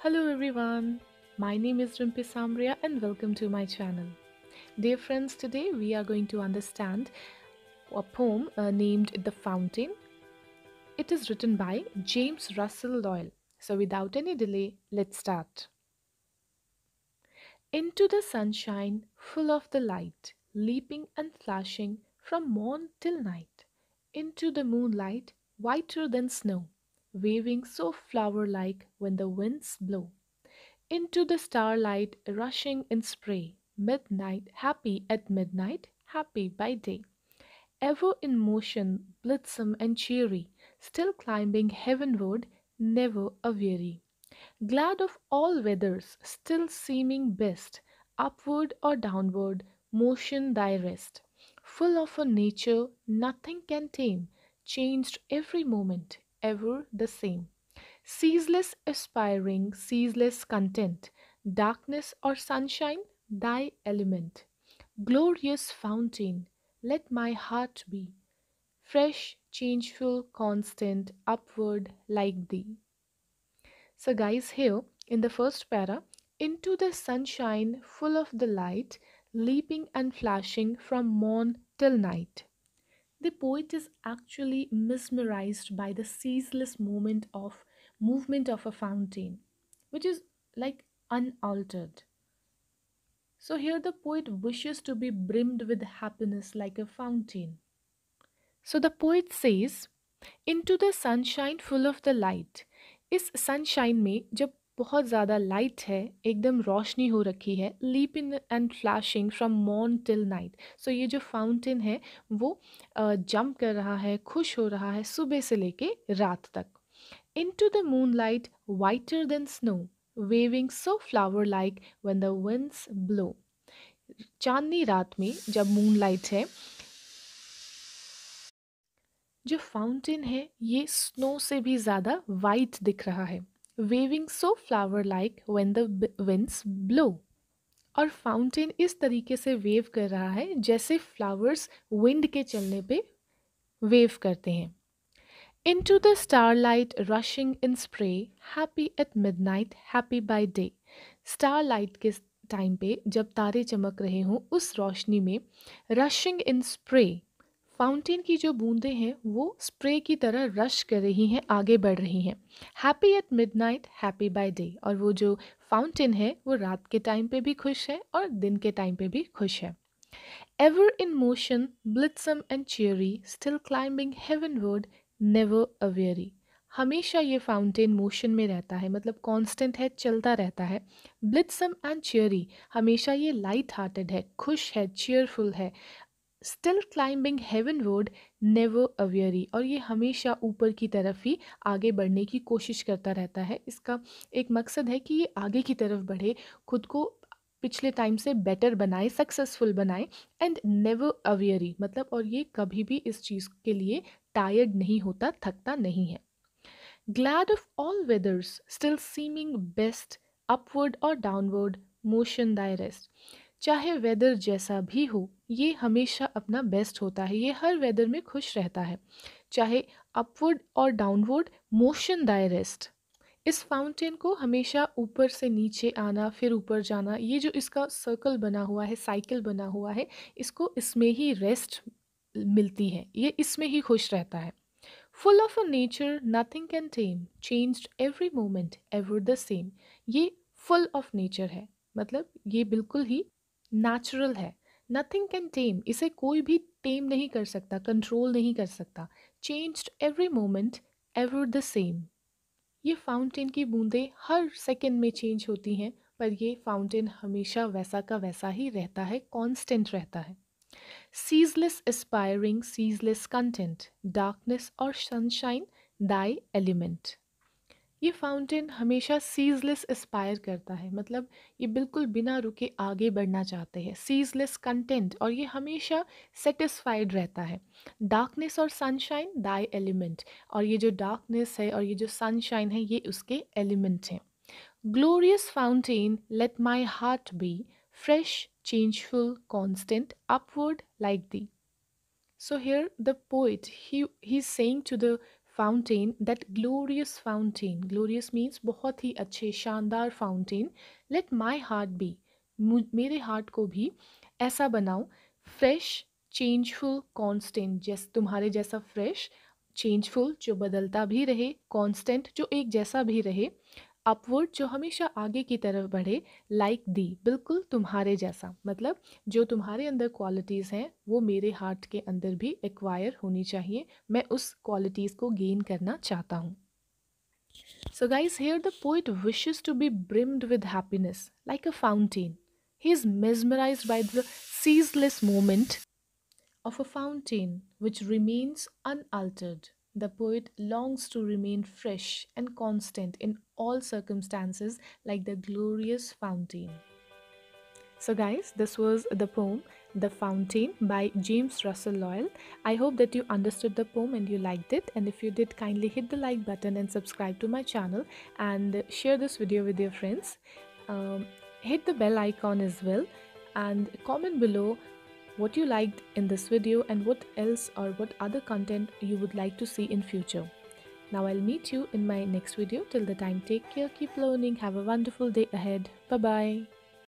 Hello everyone, my name is Rimpi Samria and welcome to my channel. Dear friends, today we are going to understand a poem named The Fountain. It is written by James Russell Lowell. So without any delay, let's start. Into the sunshine, full of the light, leaping and flashing from morn till night. Into the moonlight, whiter than snow, waving so flower like when the winds blow. Into the starlight rushing in spray, midnight, happy at midnight, happy by day. Ever in motion, blithesome and cheery, still climbing heavenward, never aweary. Glad of all weathers, still seeming best, upward or downward, motion thy rest. Full of a nature nothing can tame, changed every moment, ever the same. Ceaseless aspiring, ceaseless content, darkness or sunshine, thy element. Glorious fountain, let my heart be, fresh, changeful, constant, upward like thee. So, guys, here in the first para, into the sunshine full of the light, leaping and flashing from morn till night. The poet is actually mesmerized by the ceaseless movement of a fountain, which is like unaltered. So here the poet wishes to be brimmed with happiness like a fountain. So the poet says, into the sunshine full of the light. इस sunshine में जब बहुत ज़्यादा light है, एकदम रोशनी हो रखी है, leaping and flashing from morn till night. So ये जो फाउंटेन है वो जंप कर रहा है, खुश हो रहा है सुबह से लेके रात तक. Into the moonlight whiter than snow, waving so flower like when the winds blow. चांदनी रात में जब मूनलाइट है, जो फाउंटेन है ये स्नो से भी ज़्यादा वाइट दिख रहा है. Waving so flower like when the winds blow. और फाउंटेन इस तरीके से वेव कर रहा है जैसे फ्लावर्स विंड के चलने पे वेव करते हैं. Into the starlight rushing in spray, happy at midnight, happy by day. Starlight के टाइम पे जब तारे चमक रहे हों उस रोशनी में, रशिंग इन स्प्रे, फाउंटेन की जो बूंदें हैं वो स्प्रे की तरह रश कर रही हैं, आगे बढ़ रही हैं. Happy at midnight, happy by day. और वो जो फाउंटेन है वो रात के टाइम पे भी खुश है और दिन के टाइम पे भी खुश है. Ever in motion, blithesome and cheery, still climbing heavenward, never aweary. हमेशा ये फाउंटेन मोशन में रहता है, मतलब कांस्टेंट है, चलता रहता है. ब्लिथसम एंड cheery, हमेशा ये लाइट हार्टेड है, खुश है, चीयरफुल है. Still climbing heavenward, never aweary. और ये हमेशा ऊपर की तरफ ही आगे बढ़ने की कोशिश करता रहता है. इसका एक मकसद है कि ये आगे की तरफ बढ़े, खुद को पिछले टाइम से बेटर बनाए, सक्सेसफुल बनाए. एंड नेवर अवेरी मतलब, और ये कभी भी इस चीज़ के लिए टायर्ड नहीं होता, थकता नहीं है. Glad of all weathers, still seeming best, upward और डाउनवर्ड, मोशन दाई रेस्ट. चाहे वेदर जैसा भी हो, ये हमेशा अपना बेस्ट होता है, ये हर वेदर में खुश रहता है. चाहे अपवर्ड और डाउनवर्ड, मोशन दाई रेस्ट. इस फाउंटेन को हमेशा ऊपर से नीचे आना, फिर ऊपर जाना, ये जो इसका सर्कल बना हुआ है, साइकिल बना हुआ है, इसको इसमें ही रेस्ट मिलती है, ये इसमें ही खुश रहता है. Full of a nature nothing can time, changed every moment, ever the same. ये फुल ऑफ नेचर है, मतलब ये बिल्कुल ही नेचुरल है. नथिंग कैन टेम, इसे कोई भी टेम नहीं कर सकता, कंट्रोल नहीं कर सकता. Changed every moment, ever the same. ये फाउंटेन की बूंदें हर सेकंड में चेंज होती हैं, पर ये फाउंटेन हमेशा वैसा का वैसा ही रहता है, कांस्टेंट रहता है. Ceaseless aspiring, ceaseless content, darkness or sunshine, thy element. ये फाउंटेन हमेशा सीजलेस एस्पायर करता है, मतलब ये बिल्कुल बिना रुके आगे बढ़ना चाहते हैं. सीजलेस कंटेंट, और ये हमेशा सेटिस्फाइड रहता है. डार्कनेस और सनशाइन, दाई एलिमेंट. और ये जो डार्कनेस है और ये जो सनशाइन है ये उसके एलिमेंट हैं. Glorious fountain, let my heart be, fresh, changeful, constant, upward like thee. So here the poet he's saying to the fountain, that glorious fountain, glorious means बहुत ही अच्छे शानदार fountain, let my heart be, मेरे heart को भी ऐसा बनाओ, fresh, changeful, constant, जैसे तुम्हारे जैसा फ्रेश, चेंजफुल जो बदलता भी रहे, कांस्टेंट जो एक जैसा भी रहे, अपवर्ड जो हमेशा आगे की तरफ बढ़े, लाइक दी बिल्कुल तुम्हारे जैसा, मतलब जो तुम्हारे अंदर क्वालिटीज़ हैं वो मेरे हार्ट के अंदर भी एक्वायर होनी चाहिए, मैं उस क्वालिटीज़ को गेन करना चाहता हूँ. So, guys, here the poet wishes to be brimmed with happiness, like a fountain. He is mesmerized by the ceaseless movement of a fountain which remains unaltered. The poet longs to remain fresh and constant in all circumstances, like the glorious fountain. So, guys, this was the poem The Fountain by James Russell Lowell. I hope that you understood the poem and you liked it. And if you did, kindly hit the like button and subscribe to my channel and share this video with your friends. Hit the bell icon as well and comment below what you liked in this video and what else or what other content you would like to see in future. Now I'll meet you in my next video. Till the time, take care, keep learning, have a wonderful day ahead. Bye bye.